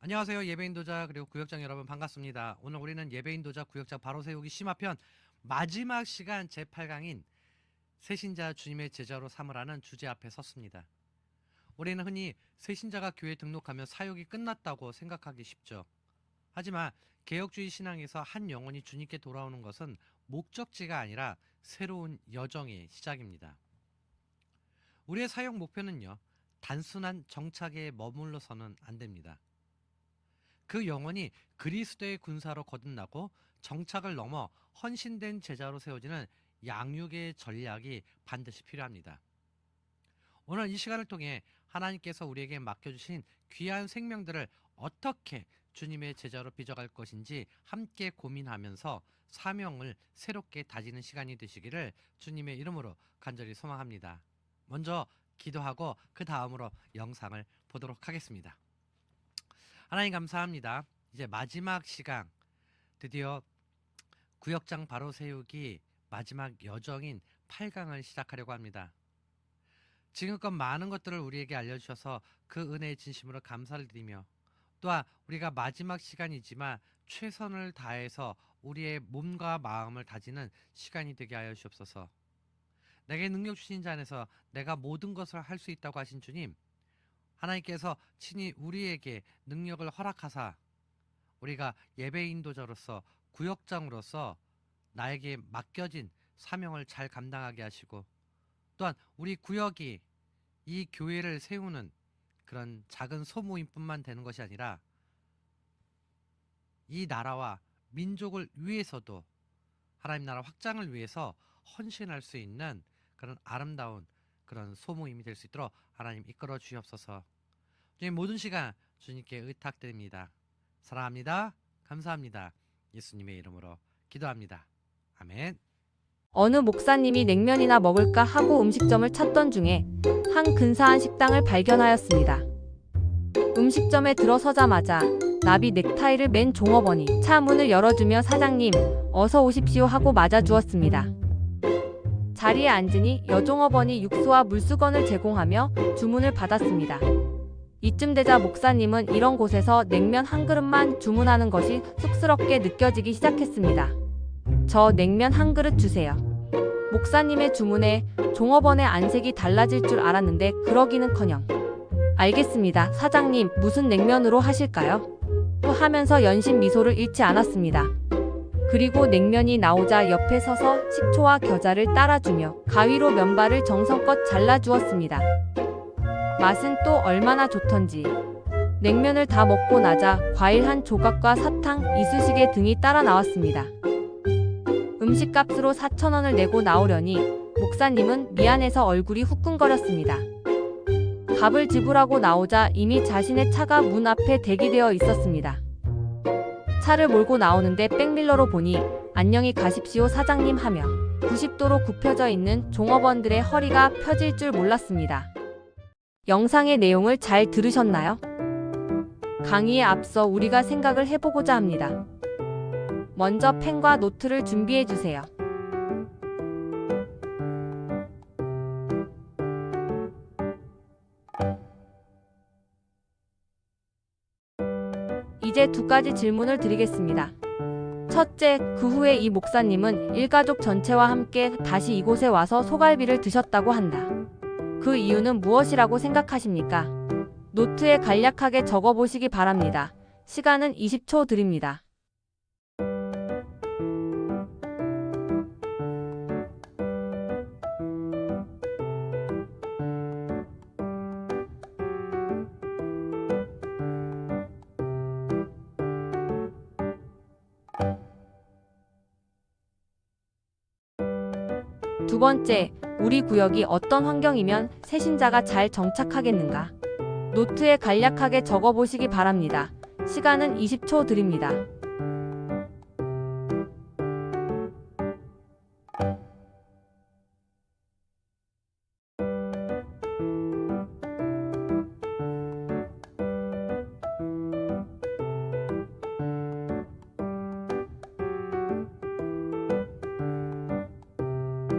안녕하세요. 예배인도자 그리고 구역장 여러분 반갑습니다. 오늘 우리는 예배인도자 구역장 바로 세우기 심화편 마지막 시간 제8강인 새신자 주님의 제자로 삼으라는 주제 앞에 섰습니다. 우리는 흔히 새신자가 교회에 등록하면 사역이 끝났다고 생각하기 쉽죠. 하지만 개혁주의 신앙에서 한 영혼이 주님께 돌아오는 것은 목적지가 아니라 새로운 여정의 시작입니다. 우리의 사역 목표는요, 단순한 정착에 머물러서는 안 됩니다. 그 영혼이 그리스도의 군사로 거듭나고 정착을 넘어 헌신된 제자로 세워지는 양육의 전략이 반드시 필요합니다. 오늘 이 시간을 통해 하나님께서 우리에게 맡겨주신 귀한 생명들을 어떻게 주님의 제자로 빚어갈 것인지 함께 고민하면서 사명을 새롭게 다지는 시간이 되시기를 주님의 이름으로 간절히 소망합니다. 먼저 기도하고 그 다음으로 영상을 보도록 하겠습니다. 하나님 감사합니다. 이제 마지막 시간, 드디어 구역장 바로 세우기 마지막 여정인 8강을 시작하려고 합니다. 지금껏 많은 것들을 우리에게 알려주셔서 그 은혜의 진심으로 감사를 드리며, 또한 우리가 마지막 시간이지만 최선을 다해서 우리의 몸과 마음을 다지는 시간이 되게 하여 주옵소서. 내게 능력 주신 자 안에서 내가 모든 것을 할 수 있다고 하신 주님, 하나님께서 친히 우리에게 능력을 허락하사 우리가 예배인도자로서 구역장으로서 나에게 맡겨진 사명을 잘 감당하게 하시고, 또한 우리 구역이 이 교회를 세우는 그런 작은 소모임뿐만 되는 것이 아니라 이 나라와 민족을 위해서도 하나님 나라 확장을 위해서 헌신할 수 있는 그런 아름다운 그런 소모임이 될 수 있도록 하나님 이끌어 주시옵소서. 주님, 모든 시간 주님께 의탁드립니다. 사랑합니다. 감사합니다. 예수님의 이름으로 기도합니다. 아멘. 어느 목사님이 냉면이나 먹을까 하고 음식점을 찾던 중에 한 근사한 식당을 발견하였습니다. 음식점에 들어서자마자 나비 넥타이를 맨 종업원이 차 문을 열어주며 "사장님, 어서 오십시오" 하고 맞아주었습니다. 자리에 앉으니 여종업원이 육수와 물수건을 제공하며 주문을 받았습니다. 이쯤 되자 목사님은 이런 곳에서 냉면 한 그릇만 주문하는 것이 쑥스럽게 느껴지기 시작했습니다. "저 냉면 한 그릇 주세요." 목사님의 주문에 종업원의 안색이 달라질 줄 알았는데 그러기는커녕 "알겠습니다. 사장님, 무슨 냉면으로 하실까요?" 하면서 연신 미소를 잃지 않았습니다. 그리고 냉면이 나오자 옆에 서서 식초와 겨자를 따라주며 가위로 면발을 정성껏 잘라주었습니다. 맛은 또 얼마나 좋던지. 냉면을 다 먹고 나자 과일 한 조각과 사탕, 이쑤시개 등이 따라 나왔습니다. 음식값으로 4,000원을 내고 나오려니 목사님은 미안해서 얼굴이 후끈거렸습니다. 값을 지불하고 나오자 이미 자신의 차가 문 앞에 대기되어 있었습니다. 차를 몰고 나오는데 백밀러로 보니 "안녕히 가십시오 사장님" 하며 90도로 굽혀져 있는 종업원들의 허리가 펴질 줄 몰랐습니다. 영상의 내용을 잘 들으셨나요? 강의에 앞서 우리가 생각을 해보고자 합니다. 먼저 펜과 노트를 준비해주세요. 이제 두 가지 질문을 드리겠습니다. 첫째, 그 후에 이 목사님은 일가족 전체와 함께 다시 이곳에 와서 소갈비를 드셨다고 한다. 그 이유는 무엇이라고 생각하십니까? 노트에 간략하게 적어보시기 바랍니다. 시간은 20초 드립니다. 두 번째, 우리 구역이 어떤 환경이면 새신자가 잘 정착하겠는가? 노트에 간략하게 적어보시기 바랍니다. 시간은 20초 드립니다.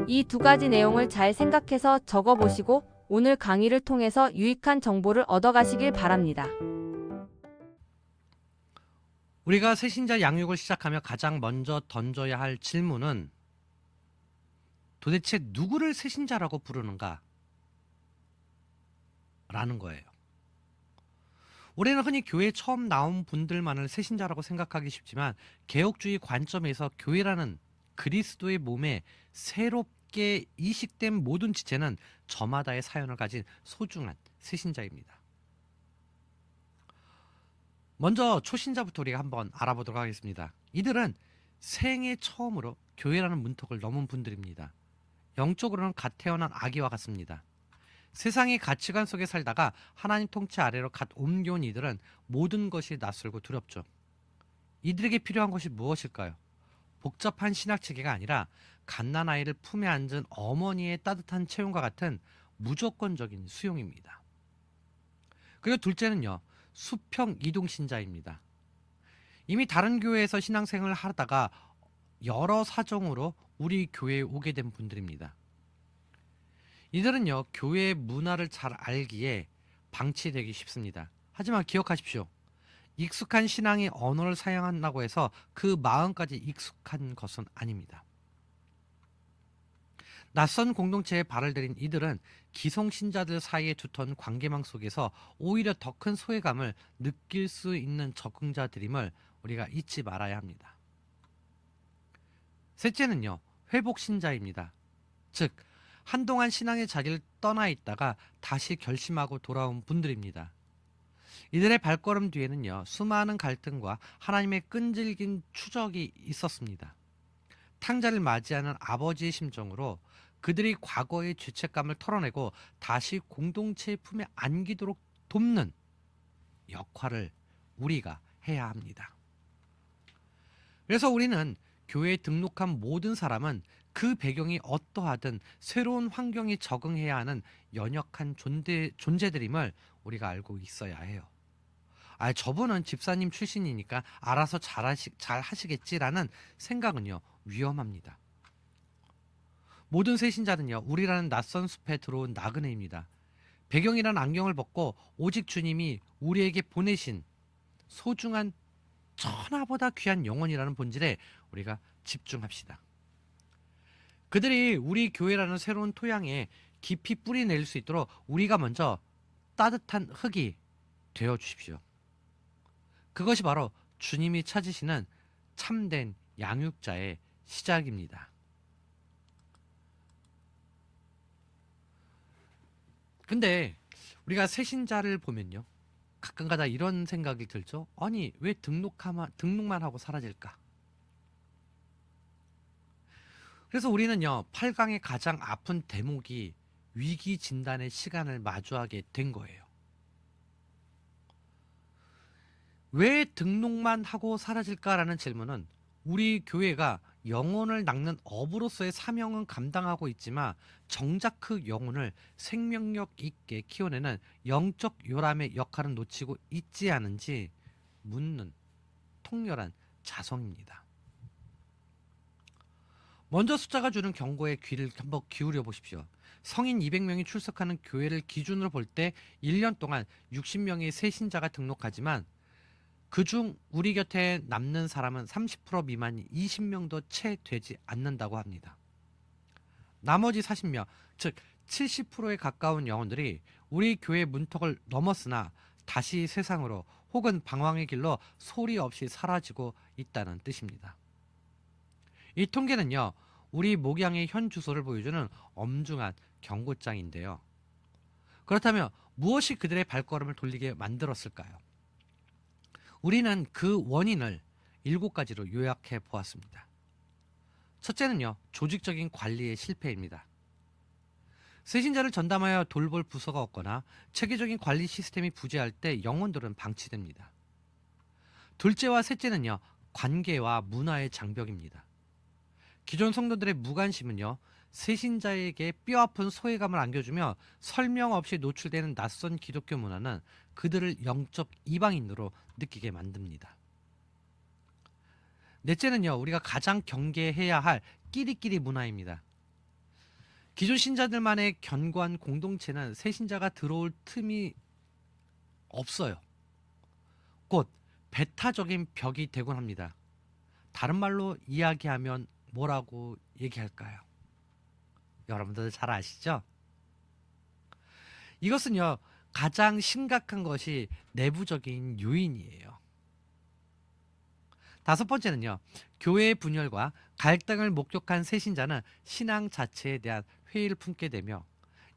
이 두 가지 내용을 잘 생각해서 적어보시고 오늘 강의를 통해서 유익한 정보를 얻어가시길 바랍니다. 우리가 새신자 양육을 시작하며 가장 먼저 던져야 할 질문은 도대체 누구를 새신자라고 부르는가? 라는 거예요. 우리는 흔히 교회에 처음 나온 분들만을 새신자라고 생각하기 쉽지만 개혁주의 관점에서 교회라는 그리스도의 몸에 새롭게 이식된 모든 지체는 저마다의 사연을 가진 소중한 새신자입니다. 먼저 초신자부터 우리가 한번 알아보도록 하겠습니다. 이들은 생애 처음으로 교회라는 문턱을 넘은 분들입니다. 영적으로는 갓 태어난 아기와 같습니다. 세상의 가치관 속에 살다가 하나님 통치 아래로 갓 옮겨온 이들은 모든 것이 낯설고 두렵죠. 이들에게 필요한 것이 무엇일까요? 복잡한 신학체계가 아니라 갓난아이를 품에 안은 어머니의 따뜻한 체온과 같은 무조건적인 수용입니다. 그리고 둘째는요, 수평 이동 신자입니다. 이미 다른 교회에서 신앙생활을 하다가 여러 사정으로 우리 교회에 오게 된 분들입니다. 이들은요, 교회의 문화를 잘 알기에 방치되기 쉽습니다. 하지만 기억하십시오. 익숙한 신앙의 언어를 사용한다고 해서 그 마음까지 익숙한 것은 아닙니다. 낯선 공동체에 발을 들인 이들은 기성신자들 사이에 두터운 관계망 속에서 오히려 더 큰 소외감을 느낄 수 있는 적응자들임을 우리가 잊지 말아야 합니다. 셋째는요, 회복신자입니다. 즉, 한동안 신앙의 자리를 떠나 있다가 다시 결심하고 돌아온 분들입니다. 이들의 발걸음 뒤에는요, 수많은 갈등과 하나님의 끈질긴 추적이 있었습니다. 탕자를 맞이하는 아버지의 심정으로 그들이 과거의 죄책감을 털어내고 다시 공동체의 품에 안기도록 돕는 역할을 우리가 해야 합니다. 그래서 우리는 교회에 등록한 모든 사람은 그 배경이 어떠하든 새로운 환경에 적응해야 하는 연약한 존재들임을 우리가 알고 있어야 해요. 저분은 집사님 출신이니까 알아서 잘 하시겠지라는 생각은요, 위험합니다. 모든 새신자는요, 우리라는 낯선 숲에 들어온 나그네입니다. 배경이란 안경을 벗고 오직 주님이 우리에게 보내신 소중한 천하보다 귀한 영혼이라는 본질에 우리가 집중합시다. 그들이 우리 교회라는 새로운 토양에 깊이 뿌리 낼 수 있도록 우리가 먼저 따뜻한 흙이 되어 주십시오. 그것이 바로 주님이 찾으시는 참된 양육자의 시작입니다. 근데 우리가 새신자를 보면요, 가끔가다 이런 생각이 들죠. 아니, 왜 등록만 하고 사라질까? 그래서 우리는요, 8강의 가장 아픈 대목이 위기 진단의 시간을 마주하게 된 거예요. 왜 등록만 하고 사라질까라는 질문은 우리 교회가 영혼을 낚는 어부로서의 사명은 감당하고 있지만 정작 그 영혼을 생명력 있게 키워내는 영적 요람의 역할은 놓치고 있지 않은지 묻는 통렬한 자성입니다. 먼저 숫자가 주는 경고에 귀를 한번 기울여 보십시오. 성인 200명이 출석하는 교회를 기준으로 볼 때 1년 동안 60명의 새신자가 등록하지만 그중 우리 곁에 남는 사람은 30% 미만이 20명도 채 되지 않는다고 합니다. 나머지 40명, 즉 70%에 가까운 영혼들이 우리 교회 문턱을 넘었으나 다시 세상으로 혹은 방황의 길로 소리 없이 사라지고 있다는 뜻입니다. 이 통계는요, 우리 목양의 현 주소를 보여주는 엄중한 경고장인데요. 그렇다면 무엇이 그들의 발걸음을 돌리게 만들었을까요? 우리는 그 원인을 7가지로 요약해 보았습니다. 첫째는요, 조직적인 관리의 실패입니다. 새신자를 전담하여 돌볼 부서가 없거나 체계적인 관리 시스템이 부재할 때 영혼들은 방치됩니다. 둘째와 셋째는요, 관계와 문화의 장벽입니다. 기존 성도들의 무관심은요, 새신자에게 뼈아픈 소외감을 안겨주며 설명 없이 노출되는 낯선 기독교 문화는 그들을 영적 이방인으로 느끼게 만듭니다. 넷째는요, 우리가 가장 경계해야 할 끼리끼리 문화입니다. 기존 신자들만의 견고한 공동체는 새신자가 들어올 틈이 없어요. 곧 배타적인 벽이 되곤 합니다. 다른 말로 이야기하면 뭐라고 얘기할까요? 여러분들 잘 아시죠? 이것은요, 가장 심각한 것이 내부적인 요인이에요. 다섯 번째는요, 교회의 분열과 갈등을 목격한 새신자는 신앙 자체에 대한 회의를 품게 되며,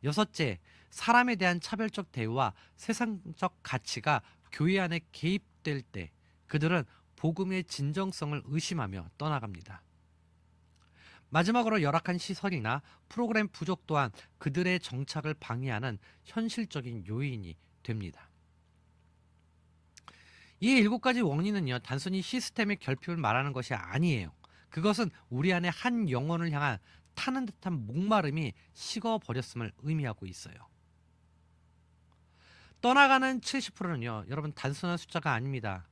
여섯째, 사람에 대한 차별적 대우와 세상적 가치가 교회 안에 개입될 때 그들은 복음의 진정성을 의심하며 떠나갑니다. 마지막으로 열악한 시설이나 프로그램 부족 또한 그들의 정착을 방해하는 현실적인 요인이 됩니다. 이 일곱 가지 원인은요, 단순히 시스템의 결핍을 말하는 것이 아니에요. 그것은 우리 안에 한 영혼을 향한 타는 듯한 목마름이 식어버렸음을 의미하고 있어요. 떠나가는 70%는요, 여러분 단순한 숫자가 아닙니다.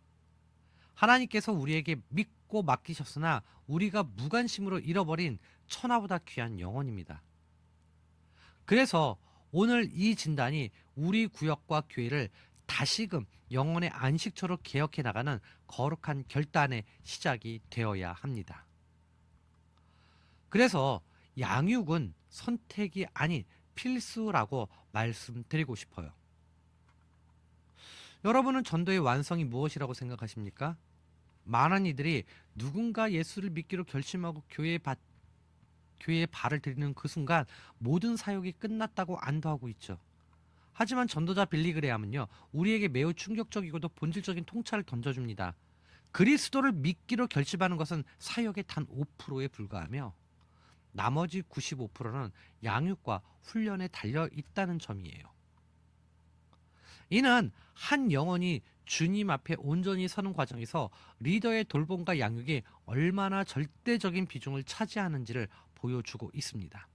하나님께서 우리에게 믿고 맡기셨으나 우리가 무관심으로 잃어버린 천하보다 귀한 영혼입니다. 그래서 오늘 이 진단이 우리 구역과 교회를 다시금 영혼의 안식처로 개혁해 나가는 거룩한 결단의 시작이 되어야 합니다. 그래서 양육은 선택이 아닌 필수라고 말씀드리고 싶어요. 여러분은 전도의 완성이 무엇이라고 생각하십니까? 많은 이들이 누군가 예수를 믿기로 결심하고 교회에 발을 들이는 그 순간 모든 사역이 끝났다고 안도하고 있죠. 하지만 전도자 빌리그레함은요, 우리에게 매우 충격적이고도 본질적인 통찰을 던져줍니다. 그리스도를 믿기로 결심하는 것은 사역의 단 5%에 불과하며 나머지 95%는 양육과 훈련에 달려 있다는 점이에요. 이는 한 영혼이 주님 앞에 온전히 서는 과정에서 리더의 돌봄과 양육이 얼마나 절대적인 비중을 차지하는지를 보여주고 있습니다.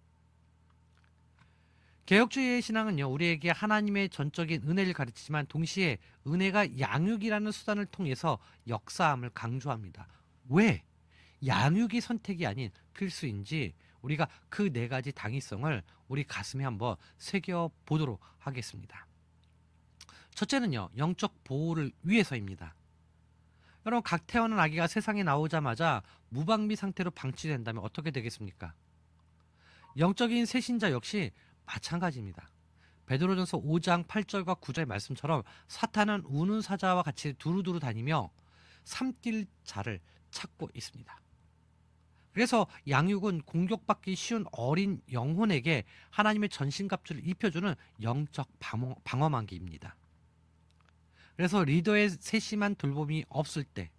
개혁주의의 신앙은요, 우리에게 하나님의 전적인 은혜를 가르치지만 동시에 은혜가 양육이라는 수단을 통해서 역사함을 강조합니다. 왜? 양육이 선택이 아닌 필수인지 우리가 그 네 가지 당위성을 우리 가슴에 한번 새겨보도록 하겠습니다. 첫째는요, 영적 보호를 위해서입니다. 여러분, 각 태어난 아기가 세상에 나오자마자 무방비 상태로 방치된다면 어떻게 되겠습니까? 영적인 새신자 역시 마찬가지입니다. 베드로전서 5장 8절과 9절 말씀처럼 사탄은 우는 사자와 같이 두루두루 다니며 삼킬 자를 찾고 있습니다. 그래서 양육은 공격받기 쉬운 어린 영혼에게 하나님의 전신갑주를 입혀주는 영적 방어막입니다. 그래서 리더의 세심한 돌봄이 없을 때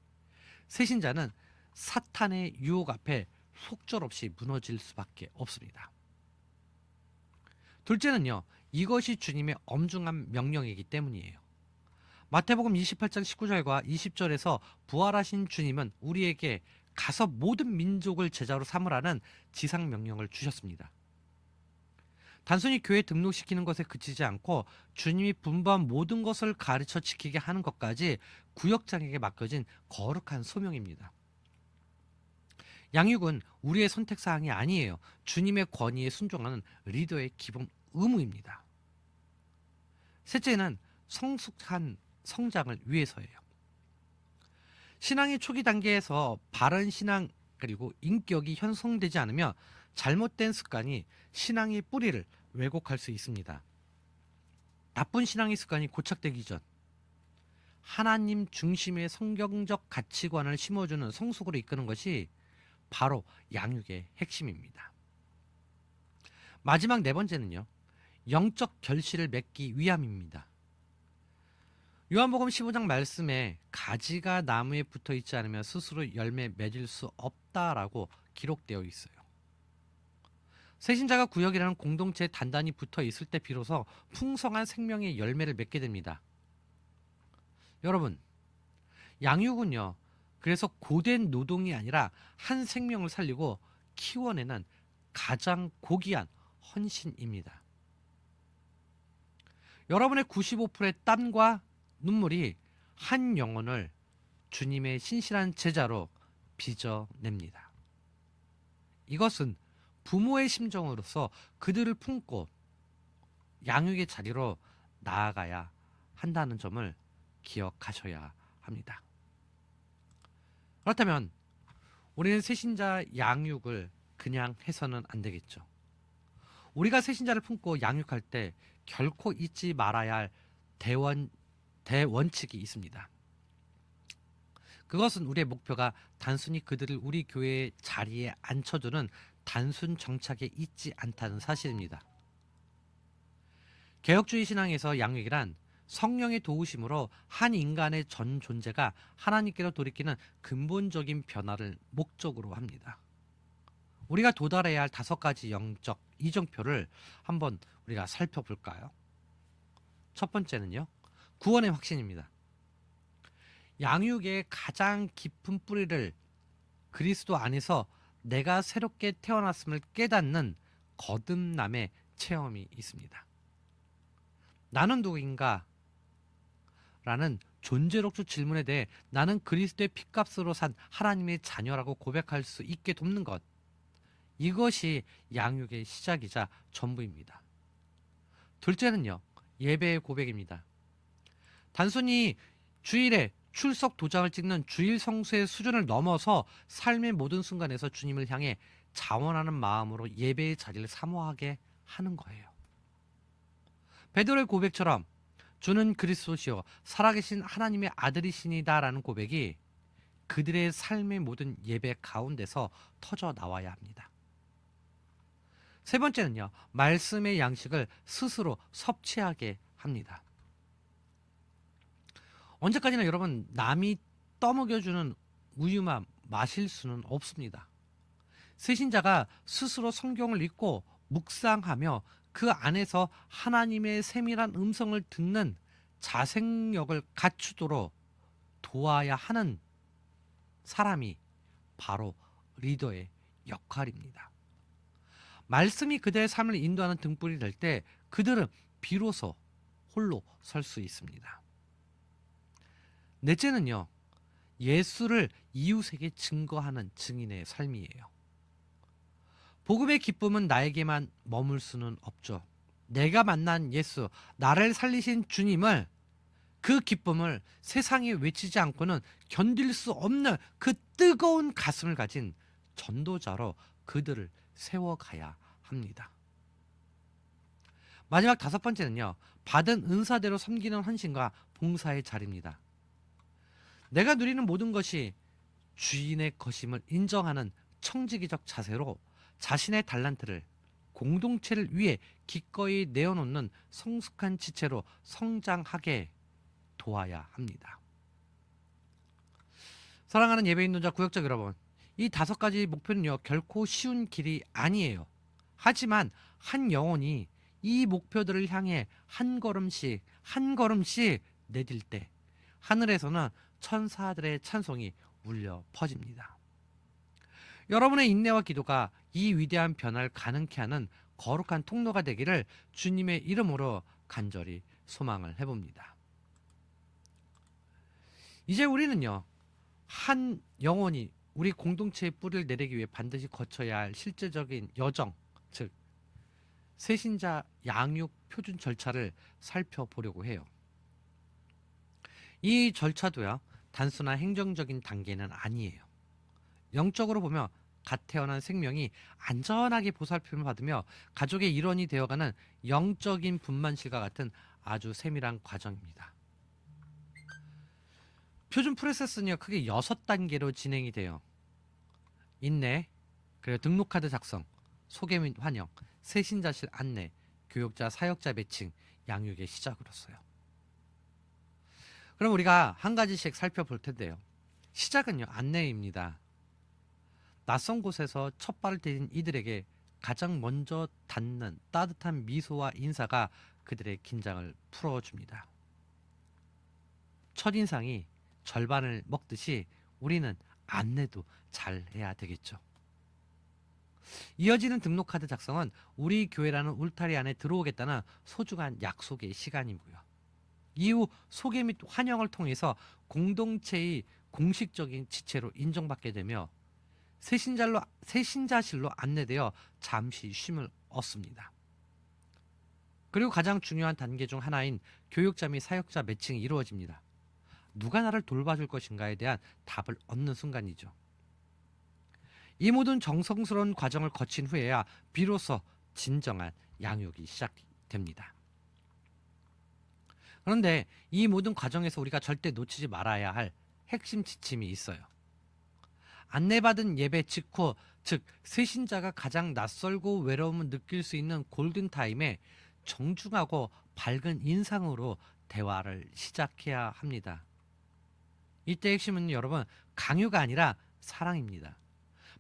새신자는 사탄의 유혹 앞에 속절없이 무너질 수밖에 없습니다. 둘째는요, 이것이 주님의 엄중한 명령이기 때문이에요. 마태복음 28장 19절과 20절에서 부활하신 주님은 우리에게 가서 모든 민족을 제자로 삼으라는 지상 명령을 주셨습니다. 단순히 교회 등록시키는 것에 그치지 않고 주님이 분부한 모든 것을 가르쳐 지키게 하는 것까지 구역장에게 맡겨진 거룩한 소명입니다. 양육은 우리의 선택사항이 아니에요. 주님의 권위에 순종하는 리더의 기본 의무입니다. 셋째는 성숙한 성장을 위해서예요. 신앙의 초기 단계에서 바른 신앙 그리고 인격이 형성되지 않으면 잘못된 습관이 신앙의 뿌리를 왜곡할 수 있습니다. 나쁜 신앙의 습관이 고착되기 전 하나님 중심의 성경적 가치관을 심어주는 성숙으로 이끄는 것이 바로 양육의 핵심입니다. 마지막 네 번째는요, 영적 결실을 맺기 위함입니다. 요한복음 15장 말씀에 가지가 나무에 붙어 있지 않으면 스스로 열매 맺을 수 없다라고 기록되어 있어요. 새신자가 구역이라는 공동체에 단단히 붙어 있을 때 비로소 풍성한 생명의 열매를 맺게 됩니다. 여러분, 양육은요, 그래서 고된 노동이 아니라 한 생명을 살리고 키워내는 가장 고귀한 헌신입니다. 여러분의 95%의 땀과 눈물이 한 영혼을 주님의 신실한 제자로 빚어냅니다. 이것은 부모의 심정으로서 그들을 품고 양육의 자리로 나아가야 한다는 점을 기억하셔야 합니다. 그렇다면 우리는 새신자 양육을 그냥 해서는 안 되겠죠. 우리가 새신자를 품고 양육할 때 결코 잊지 말아야 할 대원칙이 있습니다. 그것은 우리의 목표가 단순히 그들을 우리 교회의 자리에 앉혀두는 단순 정착에 있지 않다는 사실입니다. 개혁주의 신앙에서 양육이란 성령의 도우심으로 한 인간의 전 존재가 하나님께로 돌이키는 근본적인 변화를 목적으로 합니다. 우리가 도달해야 할 5가지 영적 이정표를 한번 우리가 살펴볼까요? 첫 번째는요, 구원의 확신입니다. 양육의 가장 깊은 뿌리를 그리스도 안에서 내가 새롭게 태어났음을 깨닫는 거듭남의 체험이 있습니다. 나는 누구인가? 라는 존재론적 질문에 대해 나는 그리스도의 핏값으로 산 하나님의 자녀라고 고백할 수 있게 돕는 것. 이것이 양육의 시작이자 전부입니다. 둘째는요, 예배의 고백입니다. 단순히 주일에 출석 도장을 찍는 주일 성수의 수준을 넘어서 삶의 모든 순간에서 주님을 향해 자원하는 마음으로 예배의 자리를 사모하게 하는 거예요. 베드로의 고백처럼 주는 그리스도시요 살아계신 하나님의 아들이시니다라는 고백이 그들의 삶의 모든 예배 가운데서 터져 나와야 합니다. 세 번째는요, 말씀의 양식을 스스로 섭취하게 합니다. 언제까지나 여러분, 남이 떠먹여주는 우유만 마실 수는 없습니다. 새신자가 스스로 성경을 읽고 묵상하며 그 안에서 하나님의 세밀한 음성을 듣는 자생력을 갖추도록 도와야 하는 사람이 바로 리더의 역할입니다. 말씀이 그들의 삶을 인도하는 등불이 될 때 그들은 비로소 홀로 설 수 있습니다. 넷째는요, 예수를 이웃에게 증거하는 증인의 삶이에요. 복음의 기쁨은 나에게만 머물 수는 없죠. 내가 만난 예수, 나를 살리신 주님을, 그 기쁨을 세상에 외치지 않고는 견딜 수 없는 그 뜨거운 가슴을 가진 전도자로 그들을 세워가야 합니다. 마지막 5번째는요, 받은 은사대로 섬기는 헌신과 봉사의 자리입니다. 내가 누리는 모든 것이 주인의 것임을 인정하는 청지기적 자세로 자신의 달란트를 공동체를 위해 기꺼이 내어놓는 성숙한 지체로 성장하게 도와야 합니다. 사랑하는 예배인도자 구역적 여러분, 이 5가지 목표는요, 결코 쉬운 길이 아니에요. 하지만 한 영혼이 이 목표들을 향해 한 걸음씩 내딜 때 하늘에서는 천사들의 찬송이 울려 퍼집니다. 여러분의 인내와 기도가 이 위대한 변화를 가능케 하는 거룩한 통로가 되기를 주님의 이름으로 간절히 소망을 해봅니다. 이제 우리는요, 한 영혼이 우리 공동체의 뿌리를 내리기 위해 반드시 거쳐야 할 실제적인 여정, 즉 새신자 양육 표준 절차를 살펴보려고 해요. 이 절차도요, 단순한 행정적인 단계는 아니에요. 영적으로 보면 갓 태어난 생명이 안전하게 보살핌을 받으며 가족의 일원이 되어가는 영적인 분만실과 같은 아주 세밀한 과정입니다. 표준 프로세스는요, 크게 6단계로 진행이 돼요. 인내, 그리고 등록카드 작성, 소개 및 환영, 새신자실 안내, 교육자, 사역자 매칭, 양육의 시작으로서요. 그럼 우리가 한 가지씩 살펴볼 텐데요. 시작은요, 안내입니다. 낯선 곳에서 첫 발을 디딘 이들에게 가장 먼저 닿는 따뜻한 미소와 인사가 그들의 긴장을 풀어줍니다. 첫인상이 절반을 먹듯이 우리는 안내도 잘 해야 되겠죠. 이어지는 등록카드 작성은 우리 교회라는 울타리 안에 들어오겠다는 소중한 약속의 시간이고요. 이후 소개 및 환영을 통해서 공동체의 공식적인 지체로 인정받게 되며 새신자실로 안내되어 잠시 쉼을 얻습니다. 그리고 가장 중요한 단계 중 하나인 교육자 및 사역자 매칭이 이루어집니다. 누가 나를 돌봐줄 것인가에 대한 답을 얻는 순간이죠. 이 모든 정성스러운 과정을 거친 후에야 비로소 진정한 양육이 시작됩니다. 그런데 이 모든 과정에서 우리가 절대 놓치지 말아야 할 핵심 지침이 있어요. 안내받은 예배 직후, 즉 세신자가 가장 낯설고 외로움을 느낄 수 있는 골든타임에 정중하고 밝은 인상으로 대화를 시작해야 합니다. 이때 핵심은 여러분, 강요가 아니라 사랑입니다.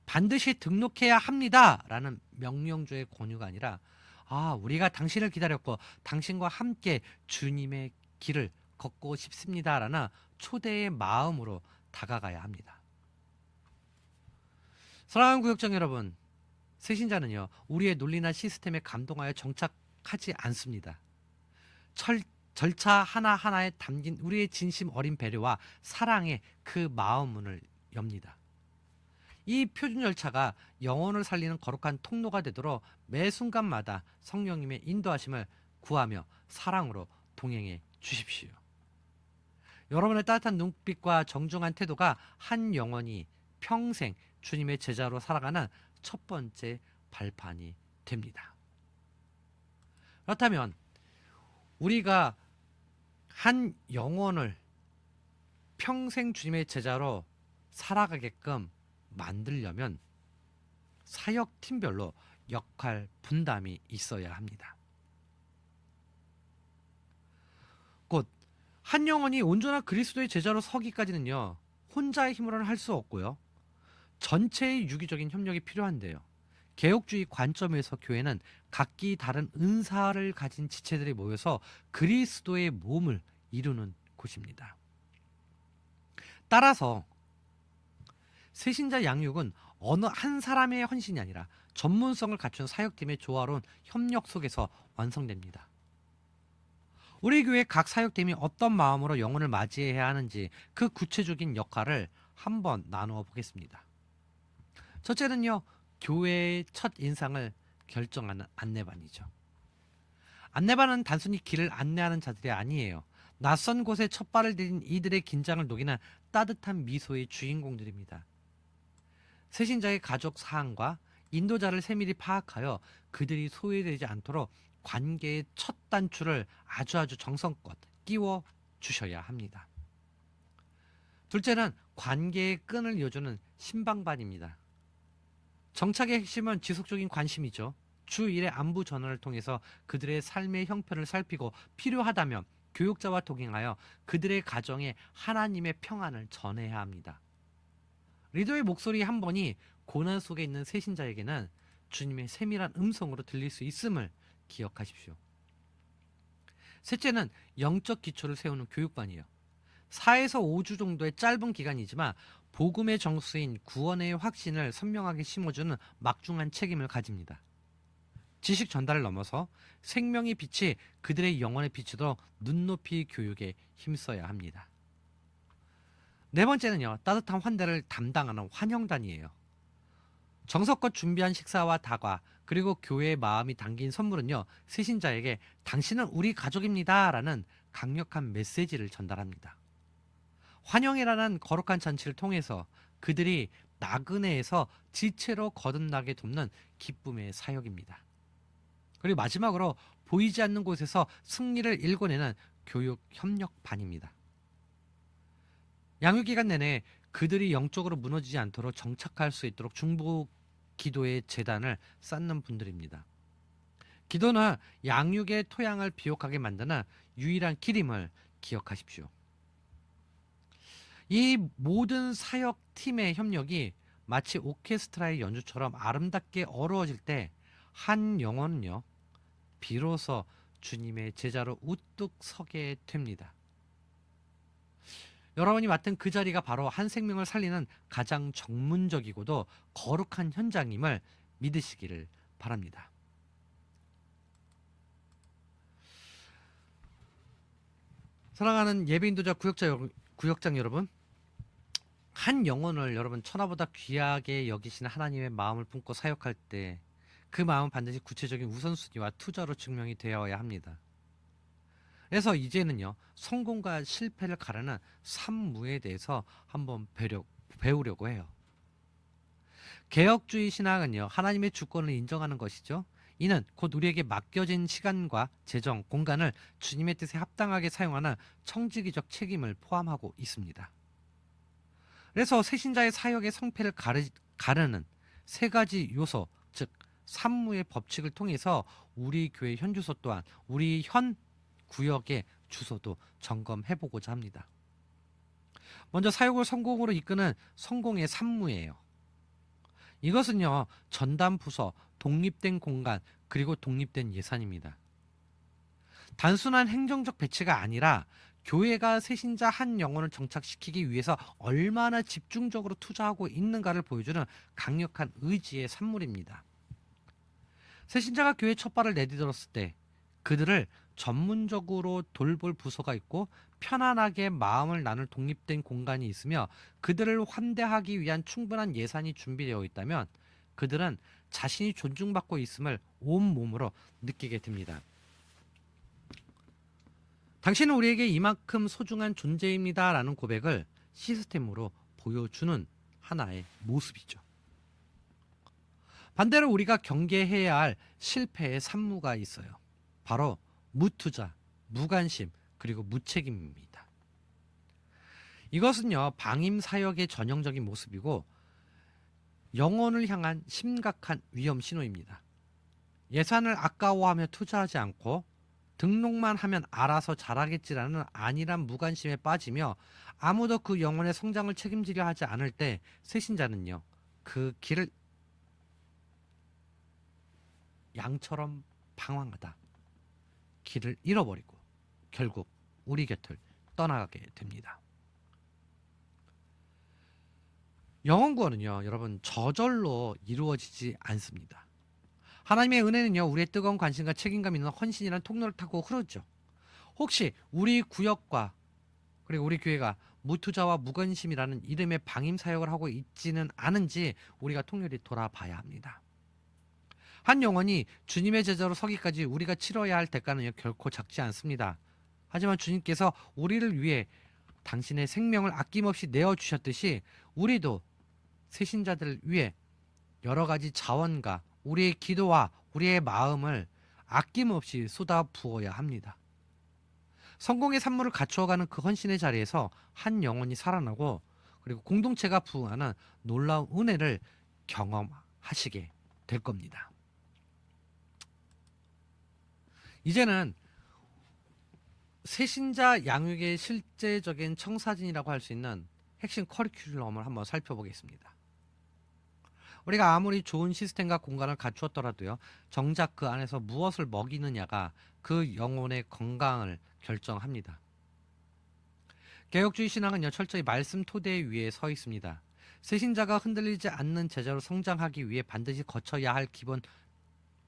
반드시 등록해야 합니다 라는 명령조의 권유가 아니라, 우리가 당신을 기다렸고 당신과 함께 주님의 길을 걷고 싶습니다 라는 초대의 마음으로 다가가야 합니다. 사랑하는 구역장 여러분, 새신자는요, 우리의 논리나 시스템에 감동하여 정착하지 않습니다. 절차 하나하나에 담긴 우리의 진심 어린 배려와 사랑의 그 마음문을 엽니다. 이 표준 절차가 영혼을 살리는 거룩한 통로가 되도록 매 순간마다 성령님의 인도하심을 구하며 사랑으로 동행해 주십시오. 여러분의 따뜻한 눈빛과 정중한 태도가 한 영혼이 평생 주님의 제자로 살아가는 첫 번째 발판이 됩니다. 그렇다면 우리가 한 영혼을 평생 주님의 제자로 살아가게끔 만들려면 사역팀별로 역할 분담이 있어야 합니다. 곧 한 영혼이 온전한 그리스도의 제자로 서기까지는요, 혼자의 힘으로는 할 수 없고요, 전체의 유기적인 협력이 필요한데요. 개혁주의 관점에서 교회는 각기 다른 은사를 가진 지체들이 모여서 그리스도의 몸을 이루는 곳입니다. 따라서 새신자 양육은 어느 한 사람의 헌신이 아니라 전문성을 갖춘 사역팀의 조화로운 협력 속에서 완성됩니다. 우리 교회 각 사역팀이 어떤 마음으로 영혼을 맞이해야 하는지 그 구체적인 역할을 한번 나누어 보겠습니다. 첫째는요, 교회의 첫 인상을 결정하는 안내반이죠. 안내반은 단순히 길을 안내하는 자들이 아니에요. 낯선 곳에 첫 발을 들인 이들의 긴장을 녹이는 따뜻한 미소의 주인공들입니다. 새신자의 가족 사항과 인도자를 세밀히 파악하여 그들이 소외되지 않도록 관계의 첫 단추를 아주 정성껏 끼워 주셔야 합니다. 둘째는 관계의 끈을 이어주는 신방반입니다. 정착의 핵심은 지속적인 관심이죠. 주 1회 안부 전화를 통해서 그들의 삶의 형편을 살피고 필요하다면 교육자와 동행하여 그들의 가정에 하나님의 평안을 전해야 합니다. 리더의 목소리 한 번이 고난 속에 있는 새신자에게는 주님의 세밀한 음성으로 들릴 수 있음을 기억하십시오. 셋째는 영적 기초를 세우는 교육반이에요. 4에서 5주 정도의 짧은 기간이지만 복음의 정수인 구원의 확신을 선명하게 심어주는 막중한 책임을 가집니다. 지식 전달을 넘어서 생명의 빛이 그들의 영혼에 비추도록 눈높이 교육에 힘써야 합니다. 네 번째는요, 따뜻한 환대를 담당하는 환영단이에요. 정성껏 준비한 식사와 다과, 그리고 교회의 마음이 담긴 선물은요, 새신자에게 당신은 우리 가족입니다 라는 강력한 메시지를 전달합니다. 환영이라는 거룩한 잔치를 통해서 그들이 나그네에서 지체로 거듭나게 돕는 기쁨의 사역입니다. 그리고 마지막으로 보이지 않는 곳에서 승리를 일궈내는 교육 협력반입니다. 양육기간 내내 그들이 영적으로 무너지지 않도록 정착할 수 있도록 중보 기도의 재단을 쌓는 분들입니다. 기도는 양육의 토양을 비옥하게 만드는 유일한 길임을 기억하십시오. 이 모든 사역팀의 협력이 마치 오케스트라의 연주처럼 아름답게 어우러질 때 한 영혼은요, 비로소 주님의 제자로 우뚝 서게 됩니다. 여러분이 맡은 그 자리가 바로 한 생명을 살리는 가장 전문적이고도 거룩한 현장임을 믿으시기를 바랍니다. 사랑하는 예배인도자 구역장 여러분, 한 영혼을 여러분 천하보다 귀하게 여기시는 하나님의 마음을 품고 사역할 때 그 마음은 반드시 구체적인 우선순위와 투자로 증명이 되어야 합니다. 그래서 이제는요, 성공과 실패를 가르는 산무에 대해서 한번 배우려고 해요. 개혁주의 신앙은요, 하나님의 주권을 인정하는 것이죠. 이는 곧 우리에게 맡겨진 시간과 재정, 공간을 주님의 뜻에 합당하게 사용하는 청지기적 책임을 포함하고 있습니다. 그래서 새신자의 사역의 성패를 가르는 세 가지 요소, 즉 산무의 법칙을 통해서 우리 교회 현주소 또한 우리 현 구역의 주소도 점검해보고자 합니다. 먼저 사역을 성공으로 이끄는 성공의 산무예요. 이것은요, 전담 부서, 독립된 공간, 그리고 독립된 예산입니다. 단순한 행정적 배치가 아니라 교회가 새신자 한 영혼을 정착시키기 위해서 얼마나 집중적으로 투자하고 있는가를 보여주는 강력한 의지의 산물입니다. 새신자가 교회 첫 발을 내디딜었을 때 그들을 전문적으로 돌볼 부서가 있고 편안하게 마음을 나눌 독립된 공간이 있으며 그들을 환대하기 위한 충분한 예산이 준비되어 있다면 그들은 자신이 존중받고 있음을 온몸으로 느끼게 됩니다. 당신은 우리에게 이만큼 소중한 존재입니다 라는 고백을 시스템으로 보여주는 하나의 모습이죠. 반대로 우리가 경계해야 할 실패의 산무가 있어요. 바로 무투자, 무관심, 그리고 무책임입니다. 이것은요, 방임 사역의 전형적인 모습이고 영혼을 향한 심각한 위험 신호입니다. 예산을 아까워하며 투자하지 않고 등록만 하면 알아서 잘하겠지라는 안일한 무관심에 빠지며 아무도 그 영혼의 성장을 책임지려 하지 않을 때 새신자는요, 그 길을 양처럼 방황하다 길을 잃어버리고 결국 우리 곁을 떠나가게 됩니다. 영혼 구원은요, 여러분 저절로 이루어지지 않습니다. 하나님의 은혜는요, 우리의 뜨거운 관심과 책임감 있는 헌신이라는 통로를 타고 흐르죠. 혹시 우리 구역과 그리고 우리 교회가 무투자와 무관심이라는 이름의 방임 사역을 하고 있지는 않은지 우리가 통렬히 돌아봐야 합니다. 한 영혼이 주님의 제자로 서기까지 우리가 치러야 할 대가는 결코 작지 않습니다. 하지만 주님께서 우리를 위해 당신의 생명을 아낌없이 내어주셨듯이 우리도 새신자들을 위해 여러 가지 자원과 우리의 기도와 우리의 마음을 아낌없이 쏟아 부어야 합니다. 성공의 산물을 갖추어가는 그 헌신의 자리에서 한 영혼이 살아나고 그리고 공동체가 부응하는 놀라운 은혜를 경험하시게 될 겁니다. 이제는 새신자 양육의 실제적인 청사진이라고 할 수 있는 핵심 커리큘럼을 한번 살펴보겠습니다. 우리가 아무리 좋은 시스템과 공간을 갖추었더라도요, 정작 그 안에서 무엇을 먹이느냐가 그 영혼의 건강을 결정합니다. 개혁주의 신앙은요, 철저히 말씀 토대 위에 서 있습니다. 새신자가 흔들리지 않는 제자로 성장하기 위해 반드시 거쳐야 할 기본